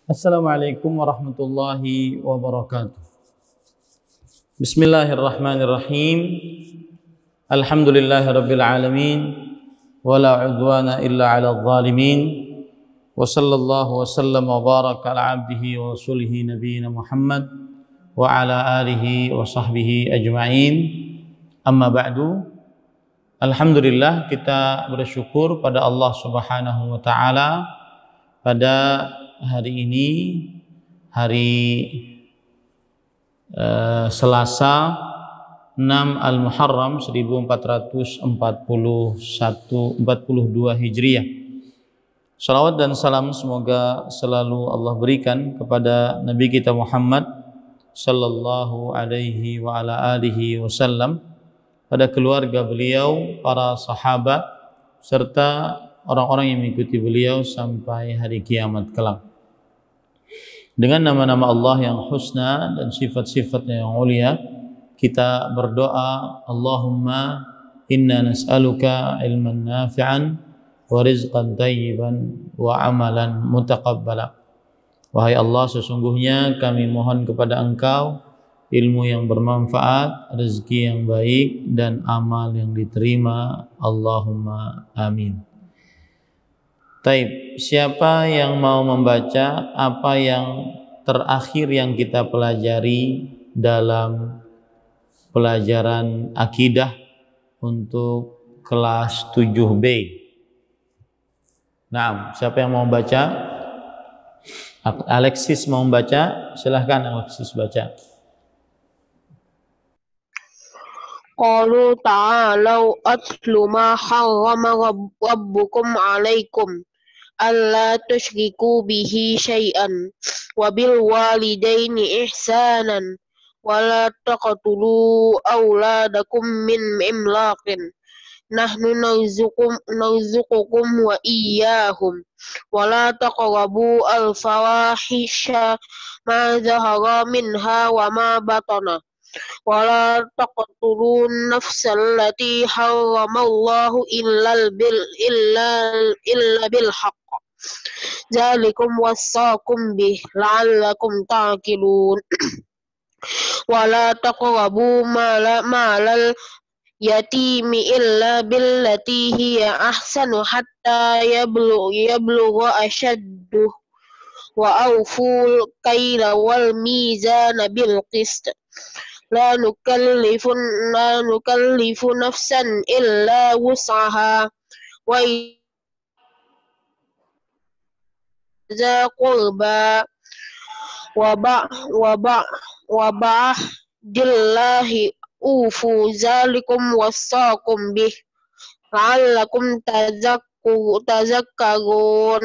Assalamualaikum warahmatullahi wabarakatuh. Bismillahirrahmanirrahim. Alhamdulillahirabbil alamin wala udwana illa 'alal zalimin. Wa sallallahu wa sallam wa baraka ala 'abdihi wa rasulihi nabiyina Muhammad wa ala alihi wa sahbihi ajma'in. Amma ba'du. Alhamdulillah, kita bersyukur pada Allah Subhanahu wa taala pada hari ini, hari Selasa 6 Al-Muharram 1442 Hijriah. Salawat dan salam semoga selalu Allah berikan kepada Nabi kita Muhammad sallallahu alaihi wa ala alihi wasallam, pada keluarga beliau, para sahabat, serta orang-orang yang mengikuti beliau sampai hari kiamat kelak. Dengan nama-nama Allah yang husna dan sifat-sifatnya yang mulia, kita berdoa, Allahumma inna nas'aluka ilman nafi'an wa rizqan tayyiban wa amalan mutaqabbala. Wahai Allah, sesungguhnya kami mohon kepada Engkau ilmu yang bermanfaat, rezeki yang baik, dan amal yang diterima. Allahumma amin. Taib, siapa yang mau membaca apa yang terakhir yang kita pelajari dalam pelajaran akidah untuk kelas 7B? Nah, siapa yang mau baca? Alexis mau membaca? Silahkan Alexis baca. Qalu ta'alau atlu ma harrama rabbukum alaikum alla tusyriku bihi syai'an wa bil walidaini ihsanan wa la taqtulu auladakum min imlaqin nahnu narzuqukum wa iyyahum wa la taqrabu al fawahisha ma zahara minha wa ma batana wa la taqtulun nafsal lati harramallahu illa bil haqq. Dzalikum wassaqum bih la'allakum ta'qilun. Wa la taqrabu malal yatimi illa billati hiya ahsanu hatta yablugha ashadduh wa awful kaila wal mizana bil qist. La nukallifu nafsan illa wus'aha wa za qurba wa ba'dillahi ufu zalikum wassaqum bih la'allakum tazakkarun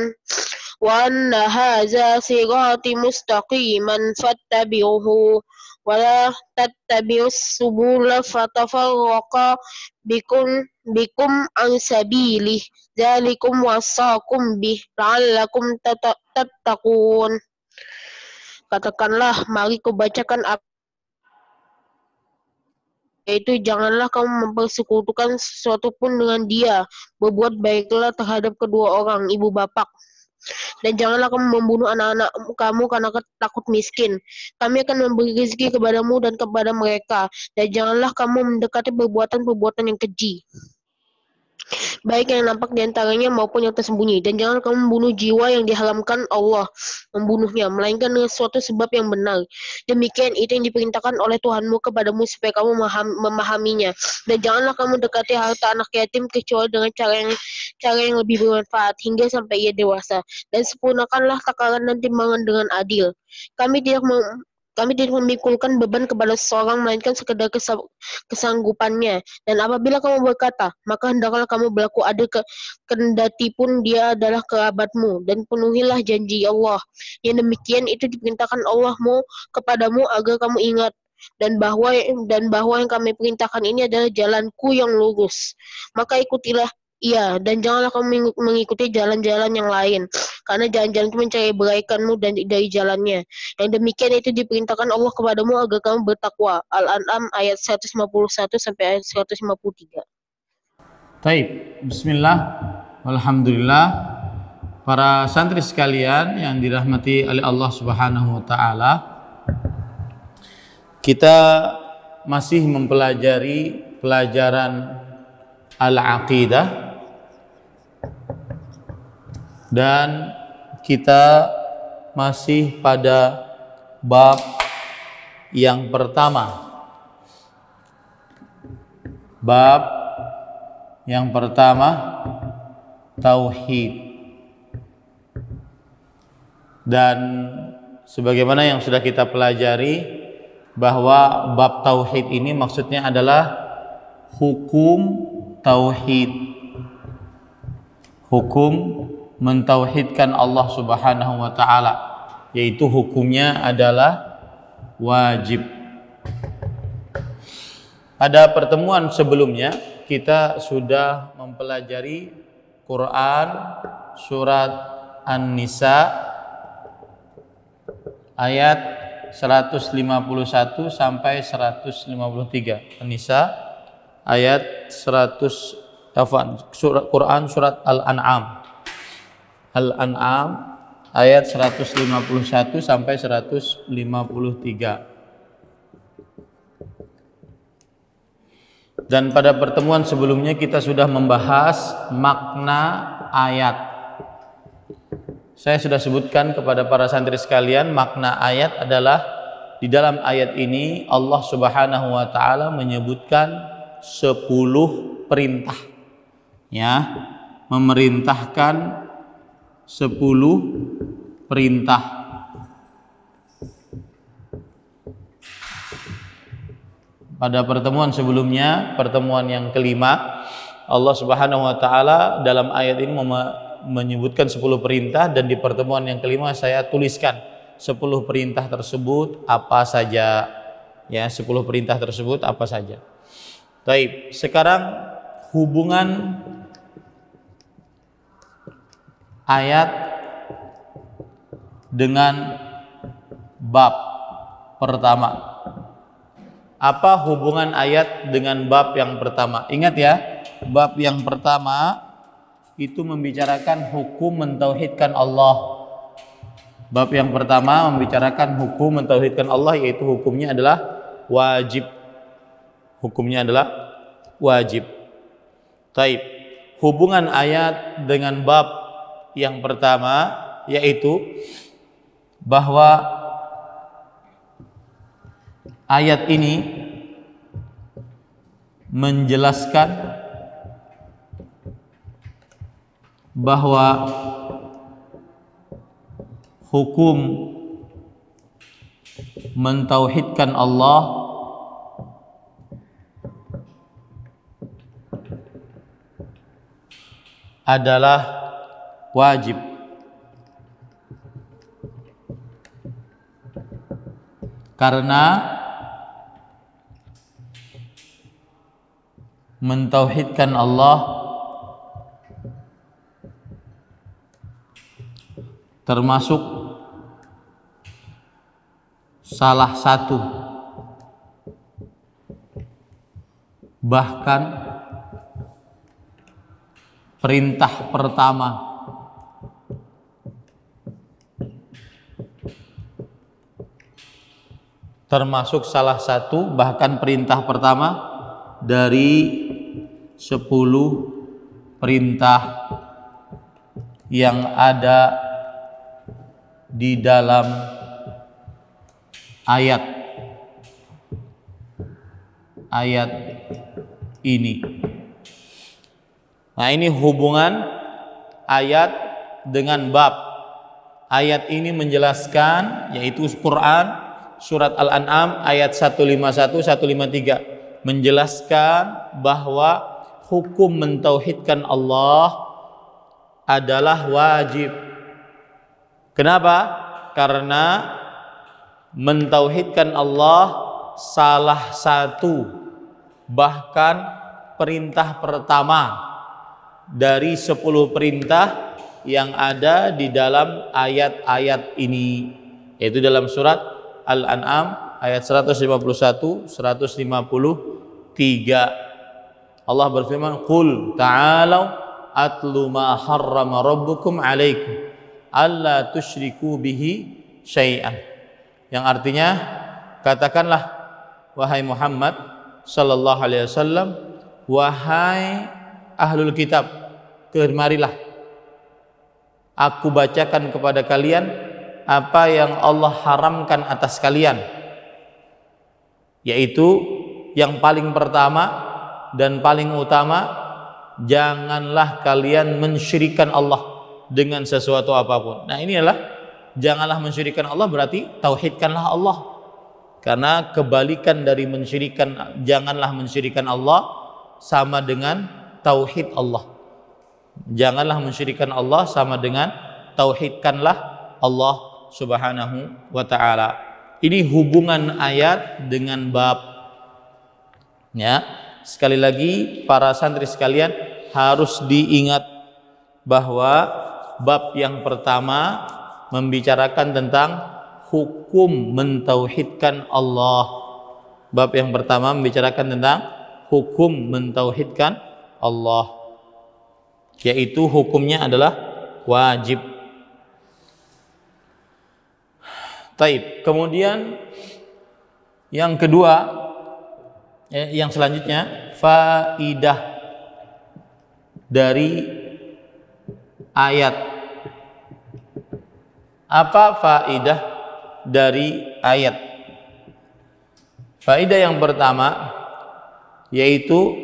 wa anna hadza sirati mustaqiman fattabi'uhu wa la tattabi'us subula fatafarraqa bikum an sabilihi dzalikum wassaqum bih la'allakum tattaqun. Katakanlah, mari kubacakan apa, yaitu janganlah kamu mempersekutukan sesuatu pun dengan dia, berbuat baiklah terhadap kedua orang ibu bapak, dan janganlah kamu membunuh anak-anak kamu karena takut miskin. Kami akan memberi rezeki kepadamu dan kepada mereka, dan janganlah kamu mendekati perbuatan-perbuatan yang keji, baik yang nampak di antaranya maupun yang tersembunyi. Dan jangan kamu membunuh jiwa yang diharamkan Allah membunuhnya, melainkan dengan suatu sebab yang benar. Demikian itu yang diperintahkan oleh Tuhanmu kepadamu supaya kamu memahaminya. Dan janganlah kamu dekati harta anak yatim kecuali dengan cara yang lebih bermanfaat hingga sampai ia dewasa. Dan sempurnakanlah takaran dan timbangan dengan adil. Kami tidak memikulkan beban kepada seseorang melainkan sekedar kesanggupannya. Dan apabila kamu berkata, maka hendaklah kamu berlaku adil kendati pun dia adalah kerabatmu, dan penuhilah janji Allah. Yang demikian itu diperintahkan Allahmu kepadamu agar kamu ingat, dan bahwa yang kami perintahkan ini adalah jalanku yang lurus. Maka ikutilah ia, dan janganlah kamu mengikuti jalan-jalan yang lain, karena jalan-jalan itu mencari beraikanmu dari jalannya. Yang demikian itu diperintahkan Allah kepadamu agar kamu bertakwa. Al-An'am ayat 151 sampai ayat 153. Taib, bismillah, alhamdulillah. Para santri sekalian yang dirahmati oleh Allah Subhanahu wa taala, kita masih mempelajari pelajaran al-aqidah dan kita masih pada bab yang pertama. Bab yang pertama, tauhid. Dan sebagaimana yang sudah kita pelajari bahwa bab tauhid ini maksudnya adalah hukum tauhid, hukum mentauhidkan Allah Subhanahu wa taala, yaitu hukumnya adalah wajib. Pada pertemuan sebelumnya kita sudah mempelajari Quran surat An-Nisa ayat 151 sampai 153. An-Nisa ayat 100, Quran surat Al-An'am. Al-An'am ayat 151 sampai 153. Dan pada pertemuan sebelumnya kita sudah membahas makna ayat. Saya sudah sebutkan kepada para santri sekalian, makna ayat adalah di dalam ayat ini Allah Subhanahu wa taala menyebutkan 10 perintah, ya, memerintahkan 10 perintah. Pada pertemuan sebelumnya, pertemuan yang kelima, Allah Subhanahu wa taala dalam ayat ini menyebutkan 10 perintah, dan di pertemuan yang kelima saya tuliskan 10 perintah tersebut apa saja, ya, 10 perintah tersebut apa saja. Baik, sekarang hubungan ayat dengan bab pertama. Apa hubungan ayat dengan bab yang pertama? Ingat ya, bab yang pertama itu membicarakan hukum mentauhidkan Allah. Bab yang pertama membicarakan hukum mentauhidkan Allah, yaitu hukumnya adalah wajib. Hukumnya adalah wajib. Taib. Hubungan ayat dengan bab yang pertama yaitu bahwa ayat ini menjelaskan bahwa hukum mentauhidkan Allah adalah wajib. Karena mentauhidkan Allah termasuk salah satu, bahkan perintah pertama termasuk salah satu, bahkan perintah pertama dari 10 perintah yang ada di dalam ayat ini. Nah, ini hubungan ayat dengan bab. Ayat ini menjelaskan, yaitu Quran surat Al-An'am ayat 151 153, menjelaskan bahwa hukum mentauhidkan Allah adalah wajib. Kenapa? Karena mentauhidkan Allah salah satu, bahkan perintah pertama dari 10 perintah yang ada di dalam ayat-ayat ini, yaitu dalam surat Al-An'am ayat 151 153. Allah berfirman, "Qul ta'alau atlu ma harrama rabbukum alaikum alla tusyriku bihi syai'an. Yang artinya, katakanlah wahai Muhammad sallallahu alaihi wasallam, wahai ahlul kitab, kemarilah aku bacakan kepada kalian apa yang Allah haramkan atas kalian, yaitu yang paling pertama dan paling utama, janganlah kalian mensyirikkan Allah dengan sesuatu apapun. Nah, ini adalah janganlah mensyirikkan Allah, berarti tauhidkanlah Allah. Karena kebalikan dari mensyirikkan, janganlah mensyirikkan Allah, sama dengan tauhid Allah. Janganlah mensyirikkan Allah sama dengan tauhidkanlah Allah Subhanahu wa ta'ala. Ini hubungan ayat dengan bab. Ya, sekali lagi para santri sekalian harus diingat bahwa bab yang pertama membicarakan tentang hukum mentauhidkan Allah. Bab yang pertama membicarakan tentang hukum mentauhidkan Allah, yaitu hukumnya adalah wajib. Taib. Kemudian yang kedua, yang selanjutnya, faidah dari ayat. Apa faidah dari ayat? Faidah yang pertama yaitu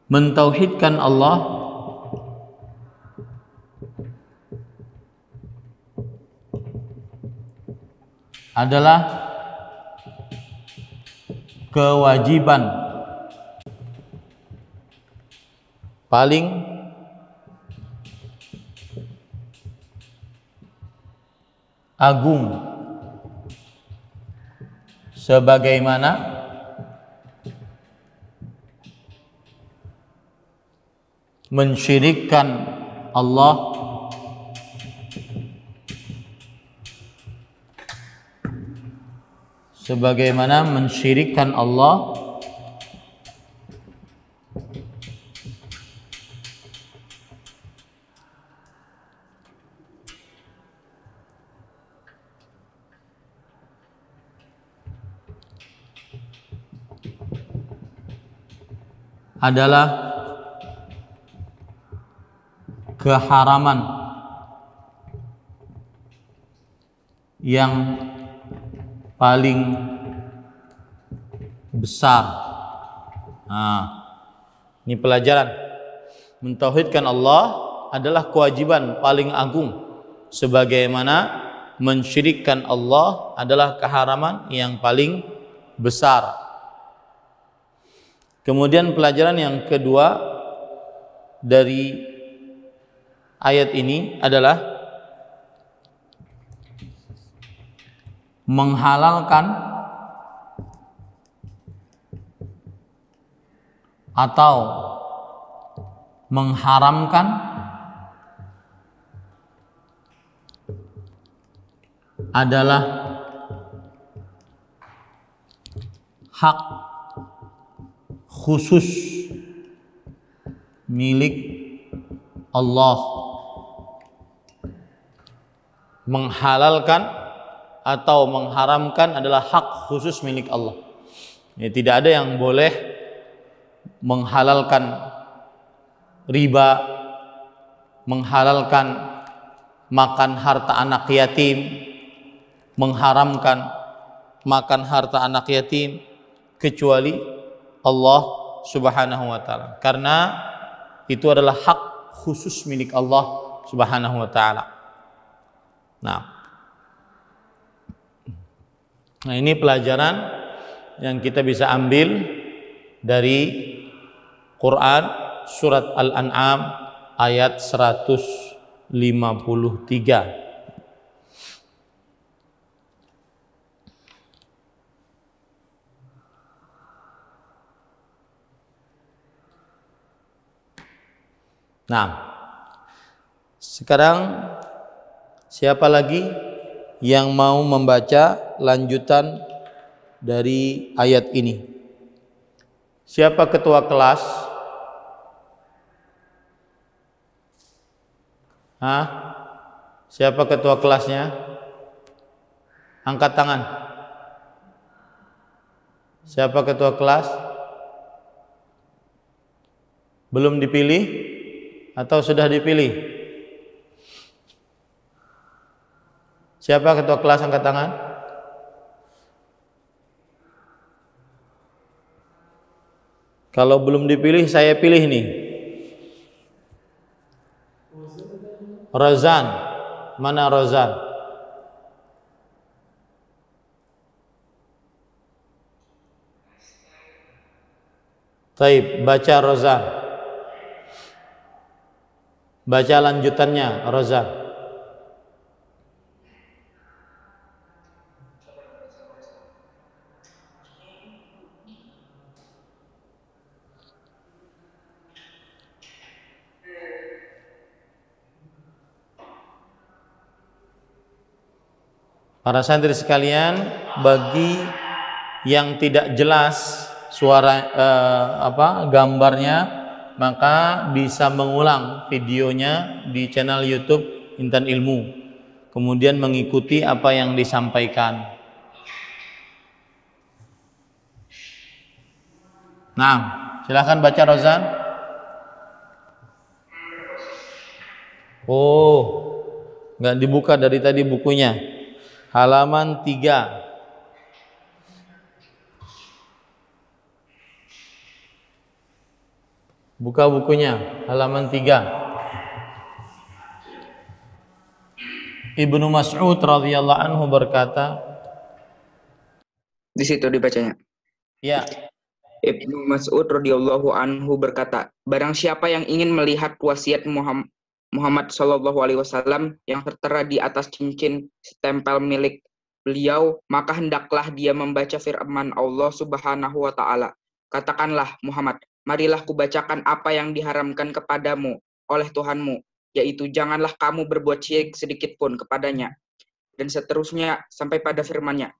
mentauhidkan Allah adalah kewajiban paling agung, sebagaimana mensyirikkan Allah adalah keharaman yang paling besar. Ini pelajaran. Mentauhidkan Allah adalah kewajiban paling agung, sebagaimana mensyirikkan Allah adalah keharaman yang paling besar. Kemudian pelajaran yang kedua dari ayat ini adalah menghalalkan atau mengharamkan adalah hak khusus milik Allah. Menghalalkan atau mengharamkan adalah hak khusus milik Allah. Ya, tidak ada yang boleh menghalalkan riba, menghalalkan makan harta anak yatim, mengharamkan makan harta anak yatim, kecuali Allah Subhanahu wa ta'ala, karena itu adalah hak khusus milik Allah Subhanahu wa ta'ala. Nah, ini pelajaran yang kita bisa ambil dari Quran surat Al-An'am ayat 153. Nah, sekarang siapa lagi yang mau membaca lanjutan dari ayat ini. Siapa ketua kelas? Hah? Siapa ketua kelasnya? Angkat tangan. Siapa ketua kelas? Belum dipilih atau sudah dipilih? Siapa ketua kelas, angkat tangan? Kalau belum dipilih, saya pilih nih. Rozan. Mana Rozan? Taib, baca Rozan. Baca lanjutannya, Rozan. Para santri sekalian, bagi yang tidak jelas suara gambarnya, maka bisa mengulang videonya di channel YouTube Intan Ilmu, kemudian mengikuti apa yang disampaikan. Nah, silahkan baca Rozan. Oh, nggak dibuka dari tadi bukunya. Halaman 3. Buka bukunya, halaman 3. Ibnu Mas'ud radhiyallahu anhu berkata, di situ dibacanya. ya. Ibnu Mas'ud radhiyallahu anhu berkata, barang siapa yang ingin melihat wasiat Muhammad sallallahu alaihi wasallam yang tertera di atas cincin stempel milik beliau, maka hendaklah dia membaca firman Allah Subhanahu wa taala. Katakanlah, Muhammad, marilah kubacakan apa yang diharamkan kepadamu oleh Tuhanmu, yaitu janganlah kamu berbuat syirik sedikit pun kepadanya. Dan seterusnya sampai pada firman-Nya.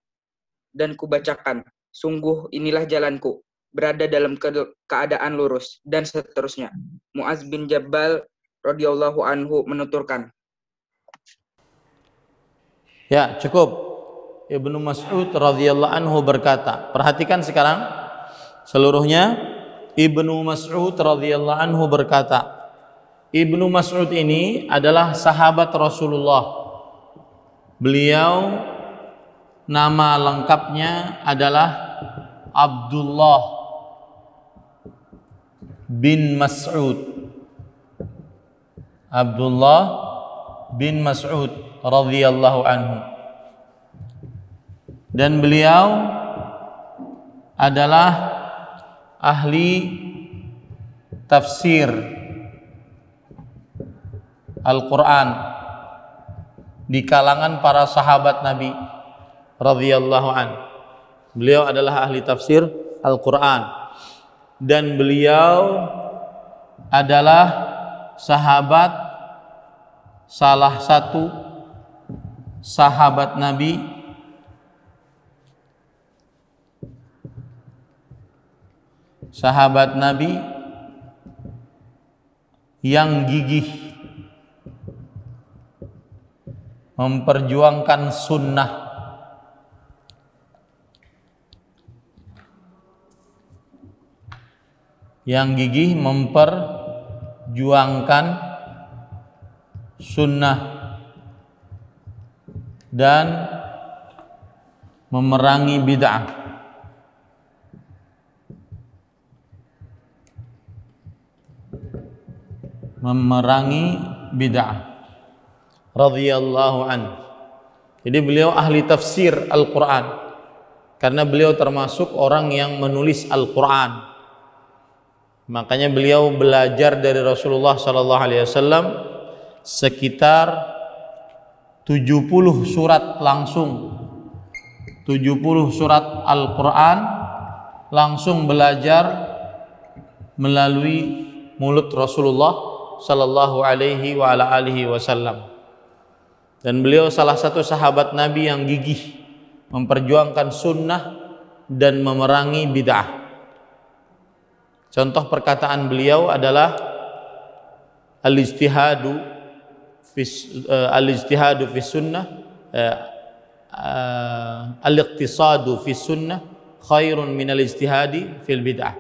Dan kubacakan, sungguh inilah jalanku, berada dalam keadaan lurus, dan seterusnya. Mu'adz bin Jabal radhiyallahu anhu menuturkan. Ya, cukup. Ibnu Mas'ud radhiyallahu anhu berkata, perhatikan sekarang seluruhnya. Ibnu Mas'ud radhiyallahu anhu berkata, Ibnu Mas'ud ini adalah sahabat Rasulullah. Beliau nama lengkapnya adalah Abdullah bin Mas'ud. Abdullah bin Mas'ud radhiyallahu anhu. Dan beliau adalah ahli tafsir Al-Quran di kalangan para sahabat Nabi radhiyallahu anhu. Beliau adalah ahli tafsir Al-Quran dan beliau adalah salah satu sahabat Nabi yang gigih memperjuangkan sunnah, dan memerangi bid'ah. Radhiyallahu anhu. Jadi beliau ahli tafsir Al-Quran karena beliau termasuk orang yang menulis Al-Quran. Makanya beliau belajar dari Rasulullah SAW sekitar 70 surat langsung, 70 surat Al-Quran langsung belajar melalui mulut Rasulullah sallallahu alaihi wa ala alihi wasallam. Dan beliau salah satu sahabat Nabi yang gigih memperjuangkan sunnah dan memerangi bid'ah. Contoh perkataan beliau adalah al-ijtihadu fi sunnah, al-iqtisadu fi sunnah khairun minal ijtihadi fil bid'ah.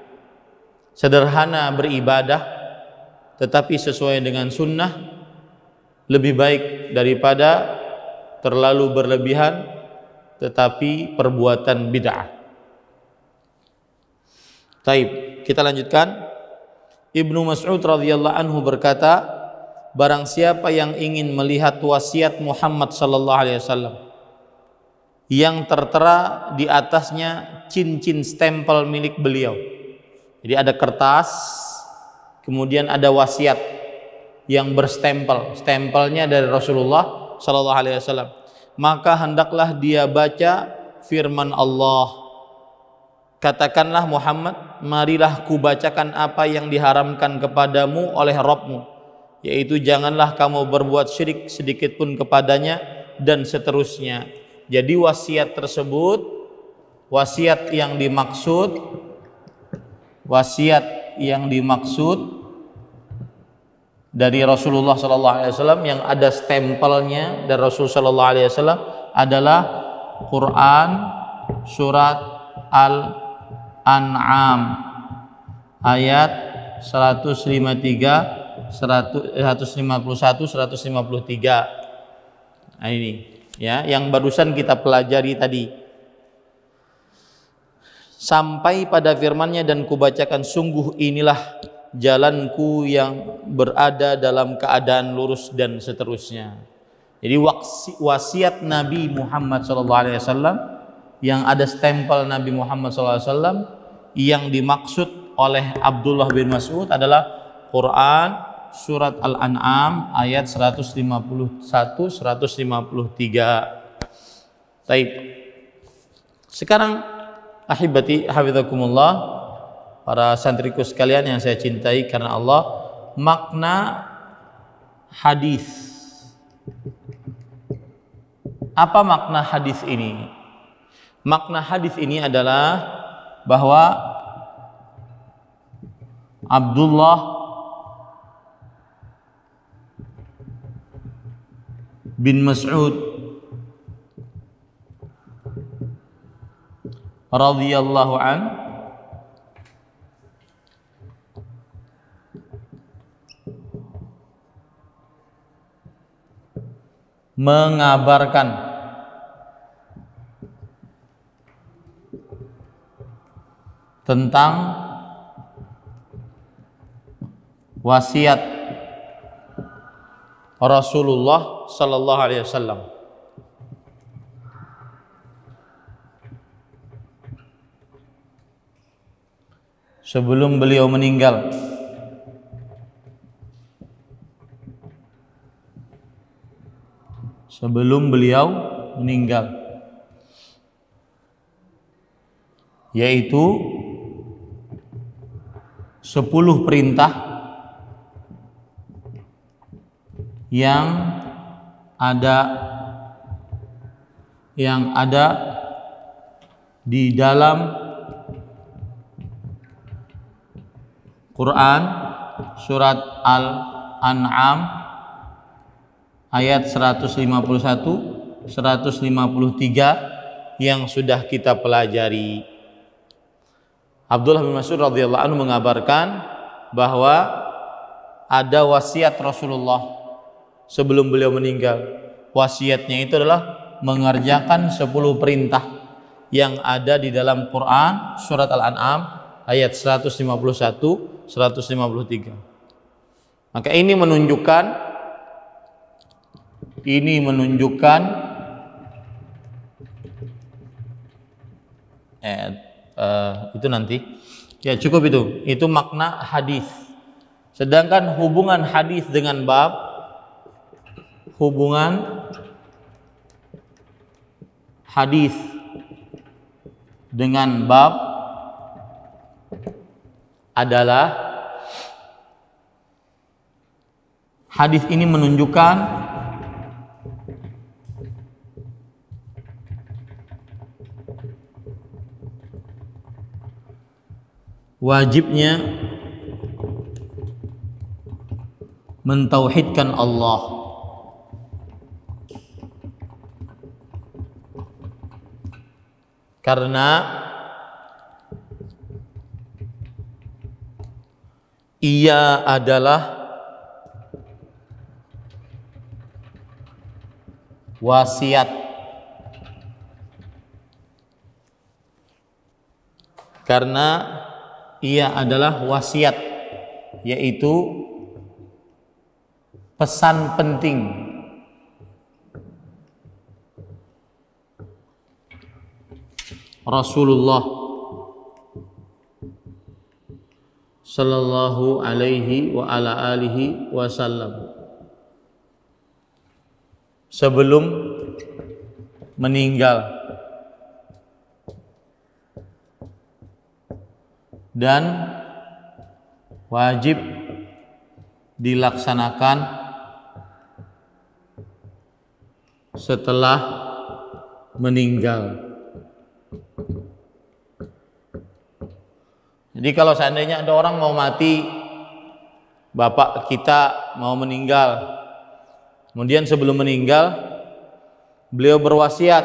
Sederhana beribadah tetapi sesuai dengan sunnah lebih baik daripada terlalu berlebihan tetapi perbuatan bid'ah. Taib, kita lanjutkan. Ibnu Mas'ud radhiyallahu anhu berkata, barang siapa yang ingin melihat wasiat Muhammad sallallahu alaihi wasallam yang tertera di atasnya cincin stempel milik beliau. Jadi ada kertas, kemudian ada wasiat yang berstempel, stempelnya dari Rasulullah sallallahu alaihi wasallam. Maka hendaklah dia baca firman Allah. Katakanlah Muhammad, marilah kubacakan apa yang diharamkan kepadamu oleh Rabbmu, yaitu janganlah kamu berbuat syirik sedikit pun kepadanya, dan seterusnya. Jadi wasiat tersebut, wasiat yang dimaksud dari Rasulullah SAW yang ada stempelnya dari Rasul SAW adalah Quran surat Al-An'am ayat 153, 151, 153. Nah ini ya yang barusan kita pelajari tadi. Sampai pada firman-Nya, dan kubacakan sungguh inilah jalanku yang berada dalam keadaan lurus, dan seterusnya. Jadi wasiat Nabi Muhammad SAW yang ada stempel Nabi Muhammad SAW yang dimaksud oleh Abdullah bin Mas'ud adalah Quran surat Al-An'am ayat 151, 153. Baik. Sekarang ahibati hafizakumullah, para santriku sekalian yang saya cintai karena Allah, makna hadis. Apa makna hadis ini? Makna hadis ini adalah bahwa Abdullah bin Mas'ud radhiyallahu an mengabarkan tentang wasiat Rasulullah sallallahu alaihi wasallam. Sebelum beliau meninggal. Sebelum beliau meninggal, yaitu 10 perintah yang ada di dalam Quran surat Al-An'am ayat 151, 153 yang sudah kita pelajari. Abdullah bin Mas'ud radhiyallahu anhu mengabarkan bahwa ada wasiat Rasulullah sebelum beliau meninggal. Wasiatnya itu adalah mengerjakan 10 perintah yang ada di dalam Quran surat Al-An'am ayat 151, 153. Maka ini menunjukkan itu nanti ya cukup itu makna hadis. Sedangkan hubungan hadis dengan bab, hubungan hadis dengan bab adalah hadis ini menunjukkan wajibnya mentauhidkan Allah. Karena ia adalah wasiat. Karena ia adalah wasiat, yaitu pesan penting Rasulullah sallallahu alaihi wa ala alihi wasallam sebelum meninggal, dan wajib dilaksanakan setelah meninggal. Jadi kalau seandainya ada orang mau mati, bapak kita mau meninggal, kemudian sebelum meninggal beliau berwasiat,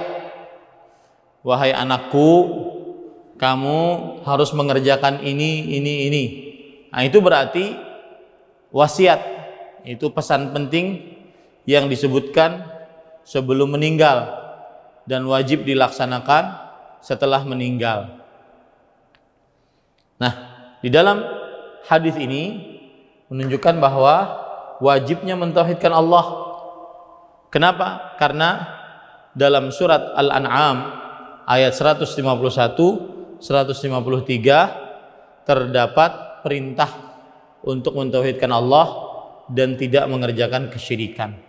wahai anakku, kamu harus mengerjakan ini. Nah, itu berarti wasiat, itu pesan penting yang disebutkan sebelum meninggal dan wajib dilaksanakan setelah meninggal. Nah, di dalam hadis ini menunjukkan bahwa wajibnya mentauhidkan Allah. Kenapa? Karena dalam surat Al-An'am ayat 151 153 terdapat perintah untuk mentauhidkan Allah dan tidak mengerjakan kesyirikan.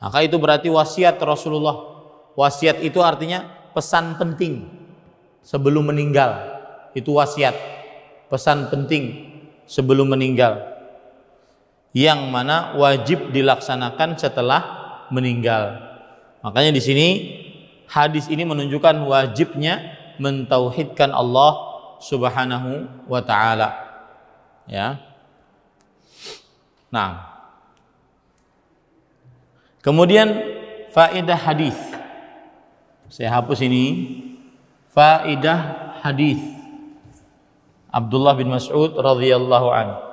Maka itu berarti wasiat Rasulullah. Wasiat itu artinya pesan penting sebelum meninggal. Itu wasiat, pesan penting sebelum meninggal, yang mana wajib dilaksanakan setelah meninggal. Makanya di sini hadis ini menunjukkan wajibnya mentauhidkan Allah Subhanahu wa taala. Ya. Nah, kemudian faedah hadis. Saya hapus ini. Faedah hadis Abdullah bin Mas'ud radhiyallahu anhu.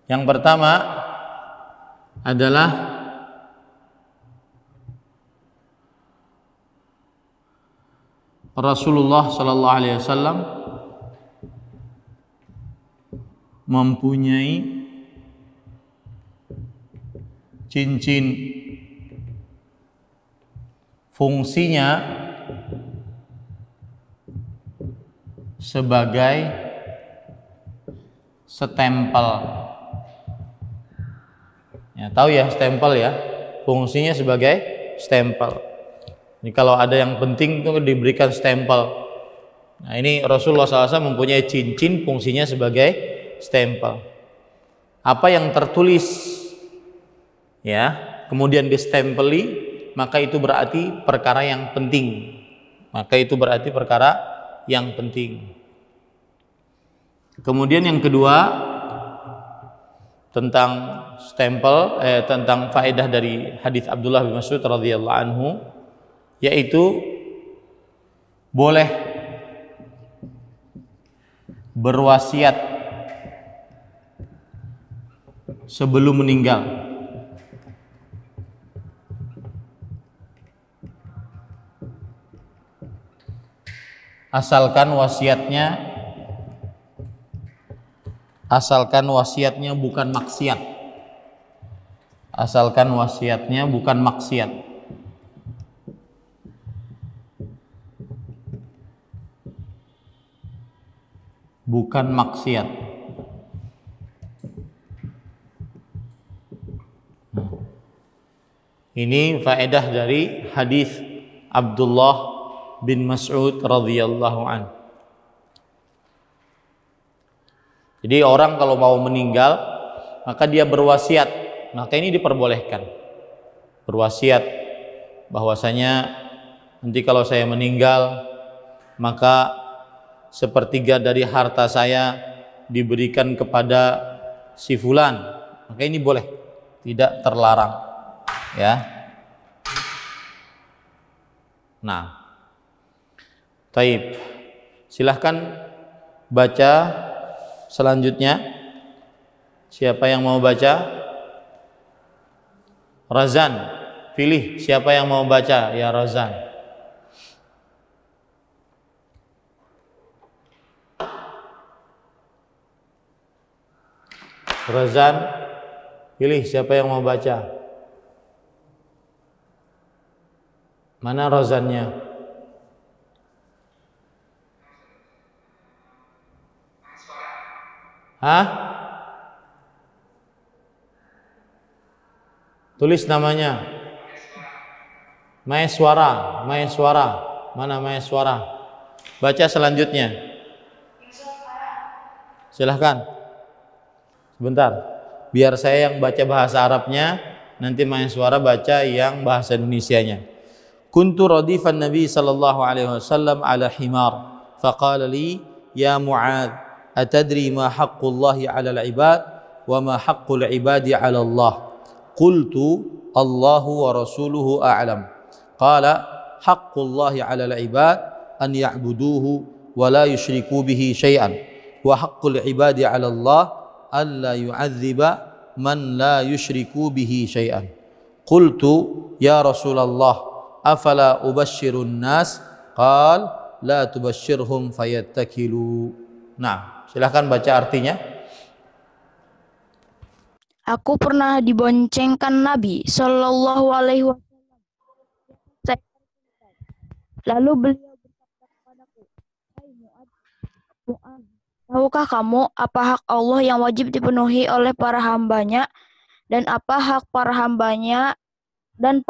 Yang pertama adalah Rasulullah sallallahu alaihi wasallam mempunyai cincin, fungsinya sebagai stempel. Ya, tahu ya stempel ya, fungsinya sebagai stempel. Ini kalau ada yang penting itu diberikan stempel. Nah, ini Rasulullah SAW mempunyai cincin, fungsinya sebagai stempel. Apa yang tertulis ya kemudian distempeli, maka itu berarti perkara yang penting. Kemudian yang kedua tentang stempel, tentang faedah dari hadis Abdullah bin Mas'ud radhiyallahu anhu, yaitu boleh berwasiat sebelum meninggal. Asalkan wasiatnya bukan maksiat. Bukan maksiat. Ini faedah dari hadis Abdullah bin Mas'ud radhiyallahu anhu. Jadi orang kalau mau meninggal, maka dia berwasiat maka ini diperbolehkan. Berwasiat bahwasanya nanti kalau saya meninggal maka sepertiga dari harta saya diberikan kepada si fulan, maka ini boleh, tidak terlarang, ya. Nah, taib, silahkan baca selanjutnya. Siapa yang mau baca? Razan, pilih siapa yang mau baca, ya Razan. Razan, pilih siapa yang mau baca. Mana Razannya? Hah? Tulis namanya. Maeswara, Maeswara. Mana Maeswara? Baca selanjutnya. Silahkan. Sebentar, biar saya yang baca bahasa Arabnya, nanti Maeswara baca yang bahasa Indonesianya. Kuntu radifan Nabi sallallahu alaihi wasallam ala himar, faqala li ya Mu'ad, atadri ma haqqullahi ala al-ibad wa ma haqqul ibadi ala Allah? Qultu Allahu wa rasuluhu a'lam. Qala haqqullahi 'alal 'ibad an ya'buduhu wa la yusyriku bihi syai'an wa haqqul 'ibadi 'ala Allah alla yu'adziba man la yusyriku bihi syai'an. Qultu ya Rasulullah afala ubashshirun nas? Qal la tubashshirhum fayattakilu. Nah, silakan baca artinya. Aku pernah diboncengkan Nabi Shallallahu Alaihi Wasallam. Lalu beliau berkata kepadaku, "Hai Mu'ad, tahukah kamu apa hak Allah yang wajib dipenuhi oleh para hambanya dan apa hak para hambanya dan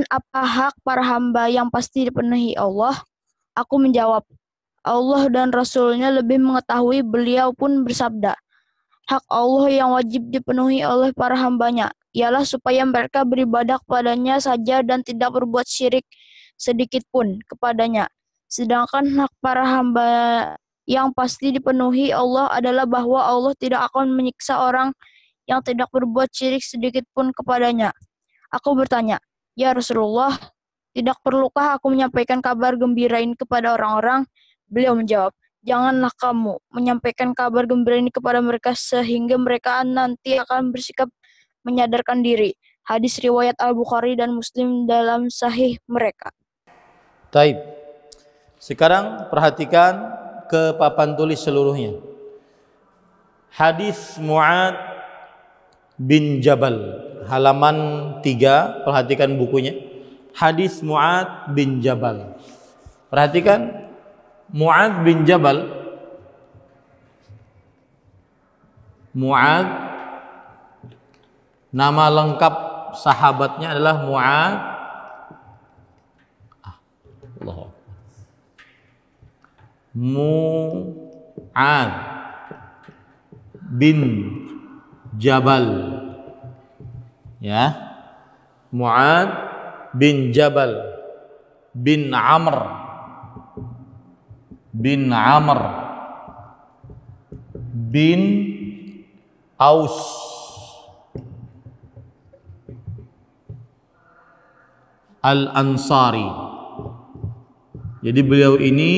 apa hak para hamba yang pasti dipenuhi Allah?" Aku menjawab, Allah dan Rasulnya lebih mengetahui. Beliau pun bersabda, hak Allah yang wajib dipenuhi oleh para hambanya ialah supaya mereka beribadah kepadanya saja dan tidak berbuat syirik sedikit pun kepadanya. Sedangkan hak para hamba yang pasti dipenuhi Allah adalah bahwa Allah tidak akan menyiksa orang yang tidak berbuat syirik sedikit pun kepadanya. Aku bertanya, ya Rasulullah, tidak perlukah aku menyampaikan kabar gembira ini kepada orang-orang? Beliau menjawab, janganlah kamu menyampaikan kabar gembira ini kepada mereka sehingga mereka nanti akan bersikap menyadarkan diri. Hadis riwayat Al-Bukhari dan Muslim dalam sahih mereka. Taib. Sekarang perhatikan ke papan tulis seluruhnya. Hadis Mu'ad bin Jabal, halaman 3, perhatikan bukunya. Hadis Mu'ad bin Jabal. Perhatikan Mu'ad bin Jabal. Mu'ad, nama lengkap sahabatnya adalah Mu'ad Mu'ad bin Jabal, ya. Mu'ad bin Jabal bin Amr bin Aus Al-Ansari. Jadi beliau ini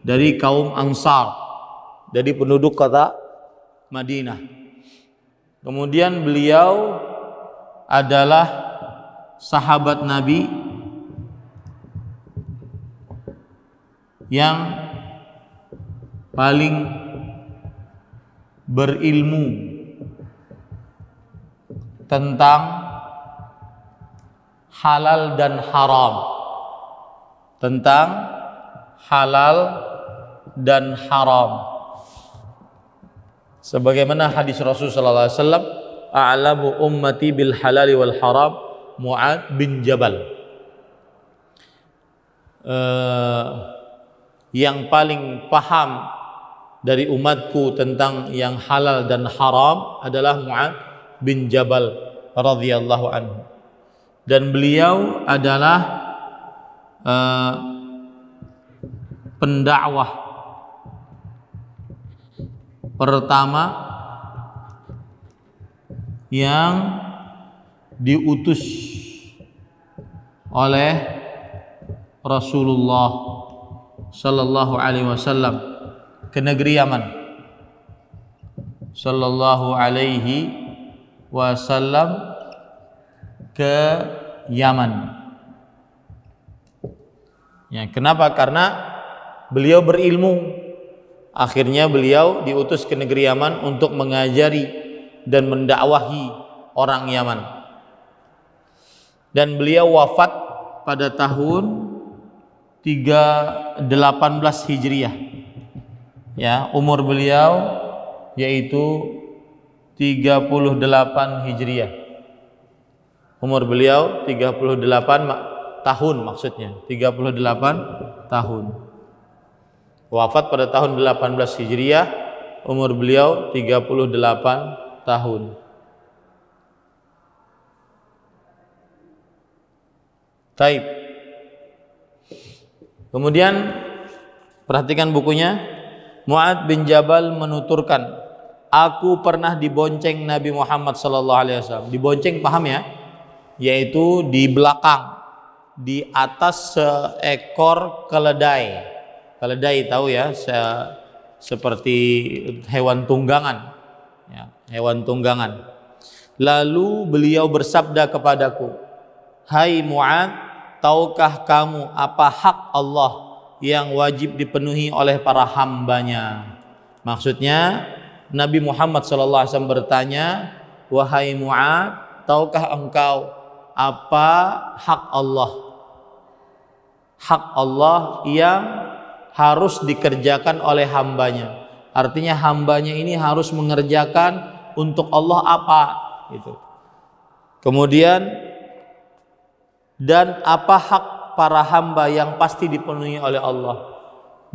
dari kaum Ansar, dari penduduk kota Madinah. Kemudian beliau adalah sahabat Nabi yang paling berilmu tentang halal dan haram, tentang halal dan haram. Sebagaimana hadis Rasul sallallahu alaihi wasallam, a'lamu ummati bil halal wal haram Mu'ad bin Jabal. Yang paling paham dari umatku tentang yang halal dan haram adalah Mu'ad bin Jabal radhiyallahu anhu. Dan beliau adalah pendakwah pertama yang diutus oleh Rasulullah sallallahu alaihi wasallam ke negeri Yaman. Sallallahu alaihi wasallam ke Yaman. Ya, kenapa? Karena beliau berilmu. Akhirnya beliau diutus ke negeri Yaman untuk mengajari dan mendakwahi orang Yaman. Dan beliau wafat pada tahun 318 Hijriah. Ya, umur beliau yaitu 38 Hijriah. Umur beliau 38 tahun maksudnya, 38 tahun. Wafat pada tahun 18 Hijriah, umur beliau 38 tahun. Taib. Kemudian perhatikan bukunya. Mu'adz bin Jabal menuturkan, aku pernah dibonceng Nabi Muhammad SAW. Dibonceng, paham ya? Yaitu di belakang, di atas seekor keledai. Keledai tahu ya, seperti hewan tunggangan, ya, hewan tunggangan. Lalu beliau bersabda kepadaku, hai Mu'adz, tahukah kamu apa hak Allah yang wajib dipenuhi oleh para hambanya? Maksudnya Nabi Muhammad SAW bertanya, wahai Mu'adz, tahukah engkau apa hak Allah? Hak Allah yang harus dikerjakan oleh hambanya. Artinya hambanya ini harus mengerjakan untuk Allah apa? Gitu. Kemudian, dan apa hak para hamba yang pasti dipenuhi oleh Allah?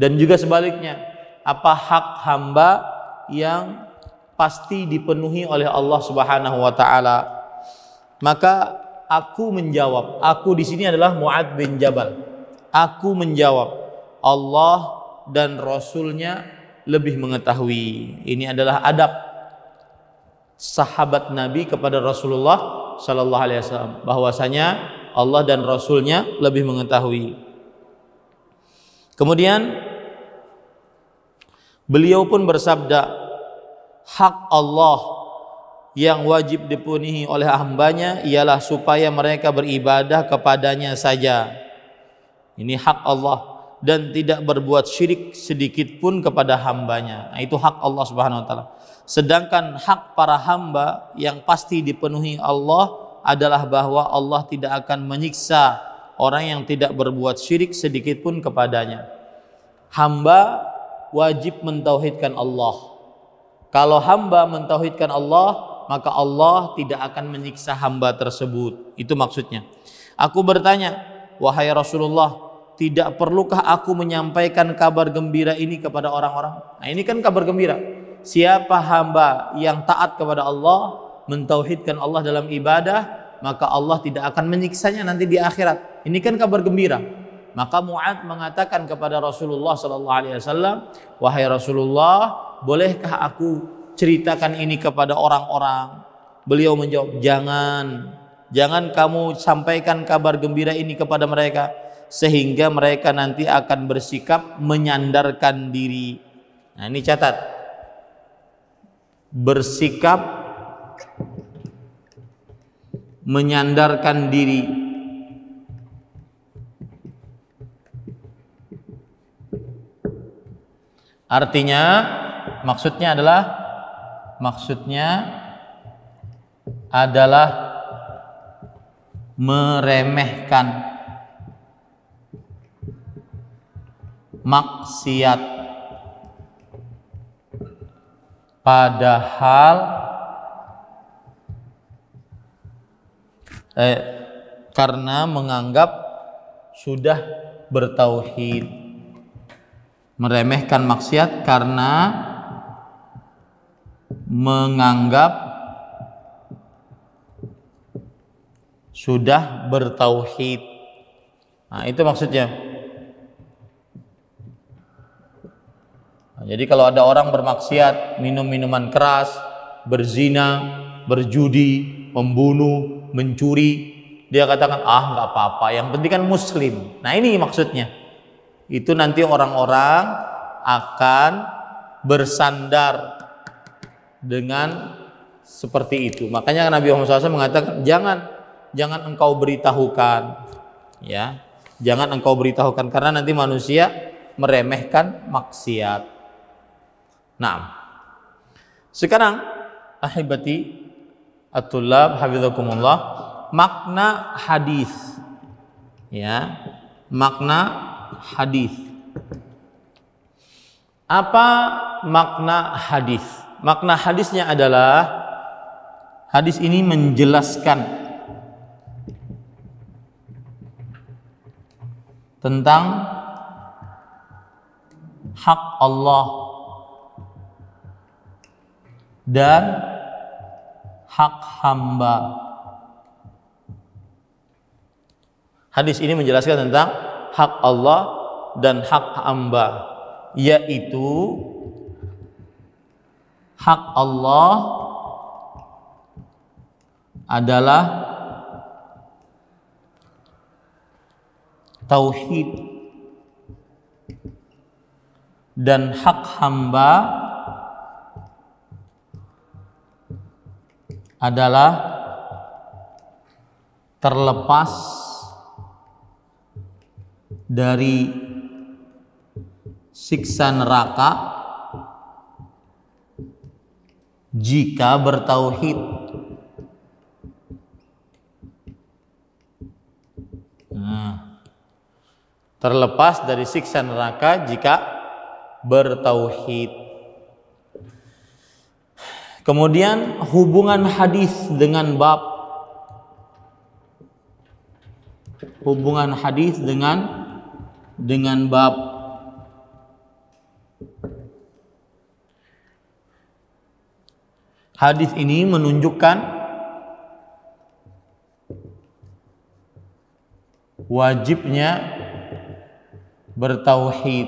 Dan juga sebaliknya, apa hak hamba yang pasti dipenuhi oleh Allah Subhanahu wa taala? Maka aku menjawab, aku di sini adalah Mu'adz bin Jabal. Aku menjawab, Allah dan Rasulnya lebih mengetahui. Ini adalah adab sahabat Nabi kepada Rasulullah Sallallahu Alaihi Wasallam, bahwasanya Allah dan Rasulnya lebih mengetahui. Kemudian beliau pun bersabda, hak Allah yang wajib dipenuhi oleh hambanya ialah supaya mereka beribadah kepadanya saja. Ini hak Allah, dan tidak berbuat syirik sedikit pun kepada hambanya. Nah, itu hak Allah Subhanahu wa taala. Sedangkan hak para hamba yang pasti dipenuhi Allah adalah bahwa Allah tidak akan menyiksa orang yang tidak berbuat syirik sedikit pun kepadanya. Hamba wajib mentauhidkan Allah. Kalau hamba mentauhidkan Allah, maka Allah tidak akan menyiksa hamba tersebut. Itu maksudnya. Aku bertanya, wahai Rasulullah, tidak perlukah aku menyampaikan kabar gembira ini kepada orang-orang? Nah, ini kan kabar gembira. Siapa hamba yang taat kepada Allah, mentauhidkan Allah dalam ibadah, maka Allah tidak akan menyiksanya nanti di akhirat. Ini kan kabar gembira. Maka Mu'adz mengatakan kepada Rasulullah SAW, wahai Rasulullah, bolehkah aku ceritakan ini kepada orang-orang? Beliau menjawab, jangan kamu sampaikan kabar gembira ini kepada mereka, sehingga mereka nanti akan bersikap menyandarkan diri. Nah, ini catat, bersikap menyandarkan diri. Artinya maksudnya adalah meremehkan maksiat, padahal karena menganggap sudah bertauhid. Meremehkan maksiat karena menganggap sudah bertauhid. Nah, itu maksudnya. Nah, jadi kalau ada orang bermaksiat, minum minuman keras, berzina, berjudi, membunuh, mencuri, dia katakan, nggak apa-apa, yang penting kan muslim. Nah, ini maksudnya. Itu nanti orang-orang akan bersandar dengan seperti itu. Makanya Nabi Muhammad SAW mengatakan, jangan engkau beritahukan, ya, jangan engkau beritahukan, karena nanti manusia meremehkan maksiat. Nah, sekarang ahibati at-tullab hafizakumullah, makna hadis, ya, makna hadis. Apa makna hadis? Makna hadisnya adalah hadis ini menjelaskan tentang hak Allah dan hak hamba. Hadis ini menjelaskan tentang hak Allah dan hak hamba, yaitu hak Allah adalah tauhid dan hak hamba adalah terlepas dari siksa neraka jika bertauhid. Terlepas dari siksa neraka jika bertauhid. Kemudian hubungan hadis dengan bab, hubungan hadis dengan bab. Hadis ini menunjukkan wajibnya bertauhid,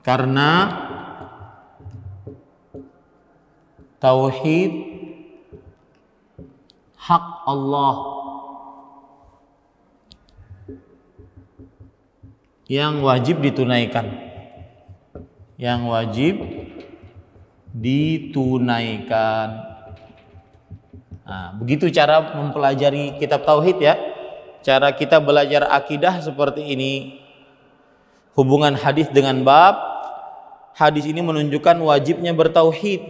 karena tauhid hak Allah yang wajib ditunaikan, yang wajib ditunaikan. Nah, begitu cara mempelajari kitab tauhid, ya. Cara kita belajar akidah seperti ini. Hubungan hadis dengan bab. Hadis ini menunjukkan wajibnya bertauhid.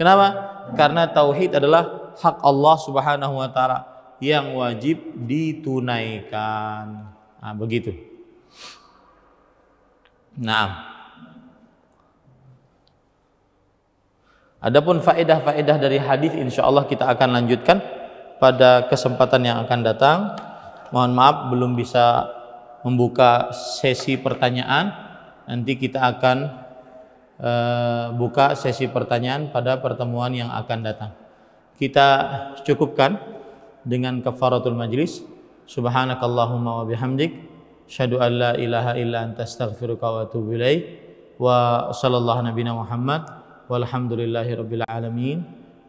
Kenapa? Karena tauhid adalah hak Allah Subhanahu wa taala yang wajib ditunaikan. Nah, begitu. Nah, adapun faedah-faedah dari hadis insyaallah kita akan lanjutkan pada kesempatan yang akan datang. Mohon maaf belum bisa membuka sesi pertanyaan. Nanti kita akan buka sesi pertanyaan pada pertemuan yang akan datang. Kita cukupkan dengan kafaratul majlis. Subhanakallahumma wa bihamdik, asyhadu an la ilaha illa anta astaghfiruka wa atubu ilaik. Wa sallallahu nabiyana Muhammad walhamdulillahi rabbil alamin.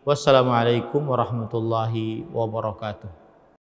Wassalamualaikum warahmatullahi wabarakatuh.